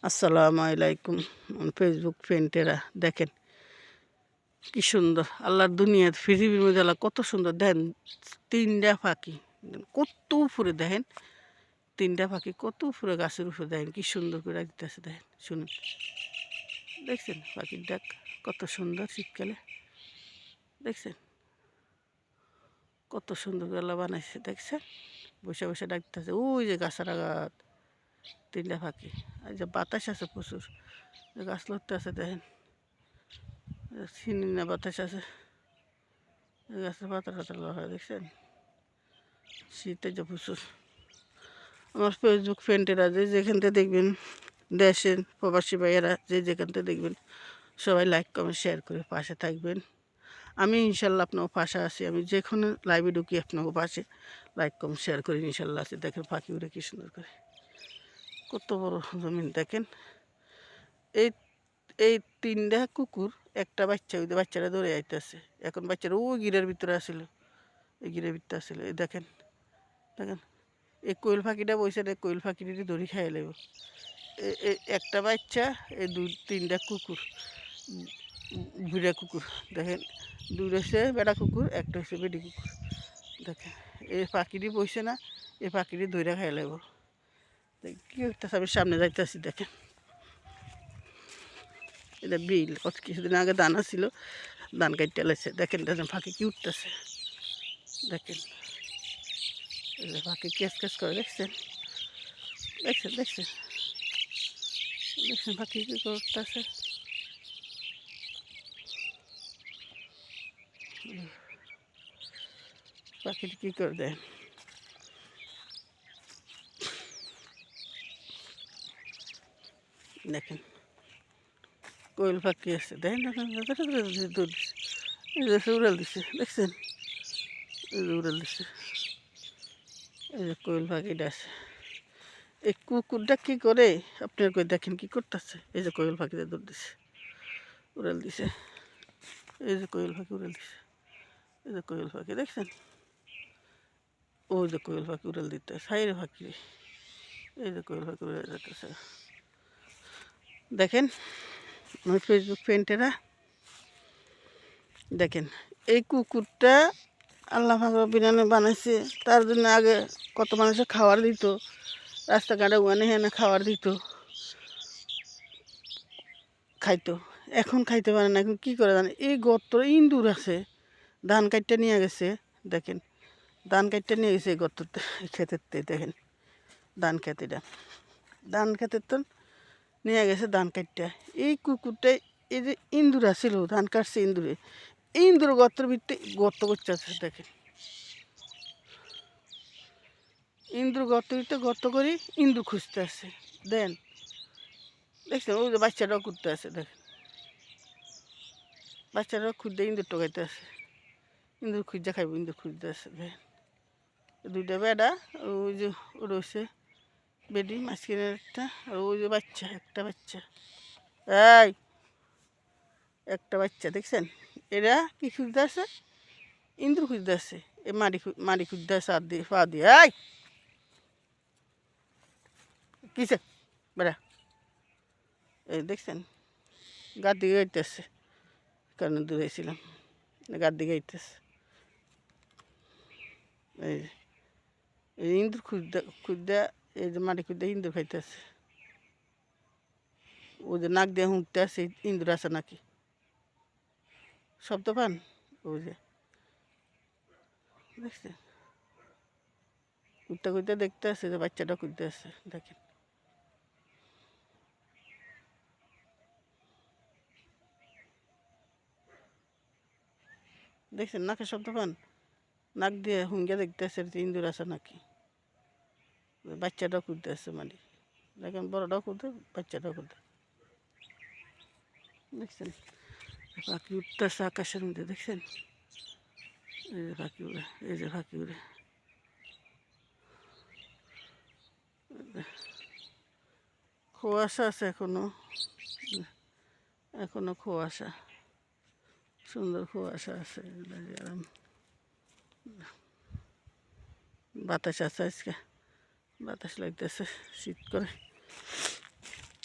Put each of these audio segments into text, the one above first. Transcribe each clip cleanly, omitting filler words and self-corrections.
আসসালামু আলাইকুম। ফেসবুক ফ্রেন্ডেরা দেখেন কি সুন্দর আল্লাহর দুনিয়ার পৃথিবীর মধ্যে আল্লাহ কত সুন্দর দেখেন। তিনটা পাখি কত উপরে দেখেন, তিনটা পাখি কত উপরে গাছের উপরে দেখেন কি সুন্দর করে দিতেছে। দেখেন শুনুন, দেখছেন পাখির ডাক কত সুন্দর শীতকালে, দেখছেন কত সুন্দর করে আল্লাহ বানাইছে। দেখছেন বসে বসে ডাকতেছে, ওই যে গাছের আঘাত তিনটা পাখি। আর যে বাতাস আছে প্রচুর, গাছ লড়তে আছে দেখেন, চিনি না বাতাস আছে, গাছের পাতা টাতা লড়া দেখছেন। শীতে যে প্রচুর। আমার ফেসবুক ফ্রেন্ডেরা যে যেখান থেকে দেখবেন, দেশের প্রবাসী ভাইয়েরা যে যেখান থেকে দেখবেন, সবাই লাইক কমেন্ট শেয়ার করে পাশে থাকবেন। আমি ইনশাল্লাহ আপনার পাশে আছি। আমি যেখানে লাইভে ঢুকি আপনাকে পাশে লাইক কমেন্ট শেয়ার করি ইনশাল্লাহ আছি। দেখেন পাখি উড়ে কী সুন্দর করে, কত বড় জমিন দেখেন। এই এই তিনটা কুকুর একটা বাচ্চা, ওই বাচ্চারা ধরে আইতেছে। এখন বাচ্চারা ওই গিরের ভিতরে আসিল, এই গিরের ভিতরে আসিল। এই দেখেন দেখেন এই কোয়েল পাখিটা বসে, কোয়েল পাখিটি ধরি খাই লাগব। একটা বাচ্চা, এই তিনটা কুকুর, বুড়া কুকুর দেখেন, দুটো হচ্ছে বেড়া কুকুর, একটা হচ্ছে বেডি কুকুর। দেখেন এই পাখিটি বসে না, এই পাখিটি ধরে খাই লাগব। কী করতেছে, আমি সামনে যাইতেছি। দেখেন এটা বিল, কত কিছুদিন আগে দানা ছিল, ধান কাটতে লাগছে। দেখেন দেখেন পাখি কি উঠতেছে, দেখেন পাখি কেস কেস করে, দেখছেন দেখছেন দেখছেন দেখছেন পাখি কী করতেছে। পাখিটি কী করে দেয়, দেখেন কোয়েল পাখি আছে দেখেন দেখেন উড়াল দিচ্ছে, দেখছেন উড়াল দিচ্ছে। এই যে কোয়েল পাখিটা আছে। এই কুকুরটা কী করে আপনার কই দেখেন কী করতেছে। এই যে কোয়েল পাখিটা দৌড় দিছে, উড়াল দিছে। এই যে কোয়েল পাখি উড়াল দিছে, এই যে কোয়েল পাখি দেখছেন, ওই যে কোয়েল পাখি উড়াল দিতে সাইরে পাখি, এই যে কোয়েল পাখি উড়াল যেতেছে। দেখেন আমার ফেসবুক ফ্রেন্ডেরা দেখেন, এই কুকুরটা আল্লাহ পাক রব্বুল আলামিন বানাইছে। তার জন্য আগে কত মানুষের খাবার দিত, রাস্তাঘাটে ওখানে হেনে খাবার দিত, খাইতো। এখন খাইতে পারে না। এখন কী করে জানে, এই গর্ত ইঁদুর আছে, ধান কাটতে নিয়ে গেছে। দেখেন ধান কাটতে নিয়ে গেছে এই গর্ততে, ক্ষেতেরতে দেখেন ধান খেতেটা, ধান খেতের তো নিয়ে গেছে ধান কাটতে। এই কুকুরটাই এই যে ইঁদুর আসছিল, ধান কাটছে ইঁদুরে, ইঁদুর গর্তের ভিতরে গর্ত করছে আছে। দেখেন ইঁদুর গর্তের ভিতরে গর্ত করি ইঁদুর খুঁজতে আসে। দেন দেখছেন ওই যে বাচ্চাটাও খুঁজতে আসে। দেখেন বাচ্চাটাও খুঁজতে ইঁদুর টোকাইতে আসে, ইঁদুর খুঁজতে খাইব, ইঁদুর খুঁজতে আসে। দেখেন দুইটা বেড়া, ওই যে রয়েছে বেডি মাঝখানে একটা, আর ওই যে বাচ্চা, একটা বাচ্চা, এই একটা বাচ্চা দেখছেন। এরা কি খুঁজতে আছে, ইঁদুর খুঁজতে আছে। এ মাটি খুঁজতে আছে আর দিয়ে পা দিয়ে। এই কিসে বেড়া, এই দেখছেন গার দিকে গাইতেছে, কারণ দূরেছিলাম গার দিকে গাইতেছে। এই এই ইঁদুর খুঁজতে খুঁজতে, এই যে মাটি খুঁজতে ইঁদুর খাইতেছে। ওই যে নাক দিয়ে হুঁকতে আছে, ইঁদুর আছে নাকি, শব্দ পান, ওই যে দেখছেন কুত্তা কুত্তা দেখতে আছে, যে বাচ্চাটা খুঁজতে আছে। দেখেন দেখছেন নাকের শব্দ পান, নাক দিয়ে হুঙ্গা দেখতে আছে ইঁদুর আছে নাকি। বাচ্চাটাও খুঁজতে আছে মানে, দেখেন বড়টাও খুঁজতে, বাচ্চাটাও খুঁজতে। দেখছেন পাখি উঠতেছে আকাশের মধ্যে, দেখছেন এই যে পাখি উড়ে, এই যে পাখি উড়ে। কুয়াশা আছে এখনো, এখনো কুয়াশা, সুন্দর কুয়াশা আছে। আরাম বাতাস আছে, আজকে বাতাস লাগতেছে, শীত করে।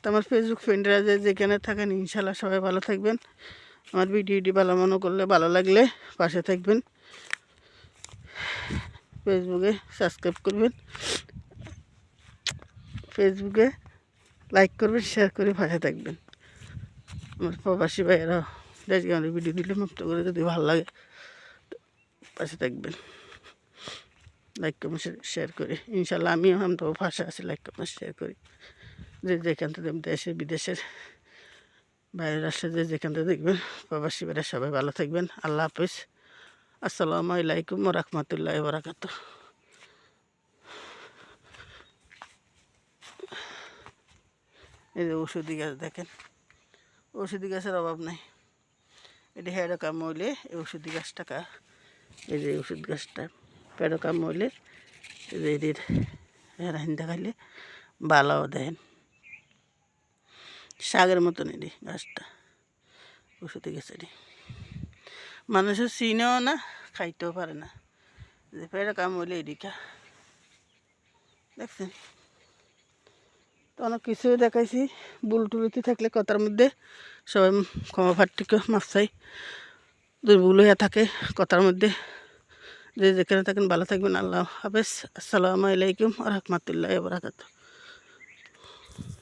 তো আমার ফেসবুক ফ্রেন্ডরা যেখানে থাকেন ইনশাল্লাহ সবাই ভালো থাকবেন। আমার ভিডিওটি ভালো মনে করলে, ভালো লাগলে পাশে থাকবেন, ফেসবুকে সাবস্ক্রাইব করবেন, ফেসবুকে লাইক করবেন, শেয়ার করে পাশে থাকবেন। আমার প্রবাসী ভাইয়েরা দেশ গ্রামের ভিডিও দিলে মুক্ত করে যদি ভালো লাগে পাশে থাকবেন, লাইক কমেন্ট শেয়ার করি। ইনশাল্লাহ আমিও তো ভাষা আছে, লাইক কমেন্ট শেয়ার করি। যেখান থেকে দেশের বিদেশের বাইরের রাষ্ট্রে যেখান থেকে দেখবেন প্রবাসী ভাইয়েরা সবাই ভালো থাকবেন। আল্লাহ হাফিজ। আসসালামু আলাইকুম ওয়া রাহমাতুল্লাহি ওয়া বারাকাতুহু। এই যে ওষুধি গাছ দেখেন, ওষুধি গাছের অভাব নাই। এটি হেডো কাম হইলে এই ওষুধি গাছটা, এই যে ওষুধ গাছটা পেড়ো কাম হইলে এই যে এটির হিন্দা খাইলে বালাও দেন, শাকের মতন এটি গাছটা, ওষুধি গাছ। এটি মানুষের চিনেও না, খাইতেও পারে না। যে পেড়ো কাম হইলে এদিকা দেখছেন। তো অনেক কিছুই দেখাইছি, ভুল টুলুতি থাকলে কথার মধ্যে সবাই ক্ষমা প্রার্থীকে মাফ চাই। যদি ভুল হয়ে থাকে কথার মধ্যে, যেখানে থাকেন ভালো থাকবেন। আল্লাহ হাফেজ। আসসালামু আলাইকুম ওয়া রাহমাতুল্লাহি ওয়া বারাকাতুহু।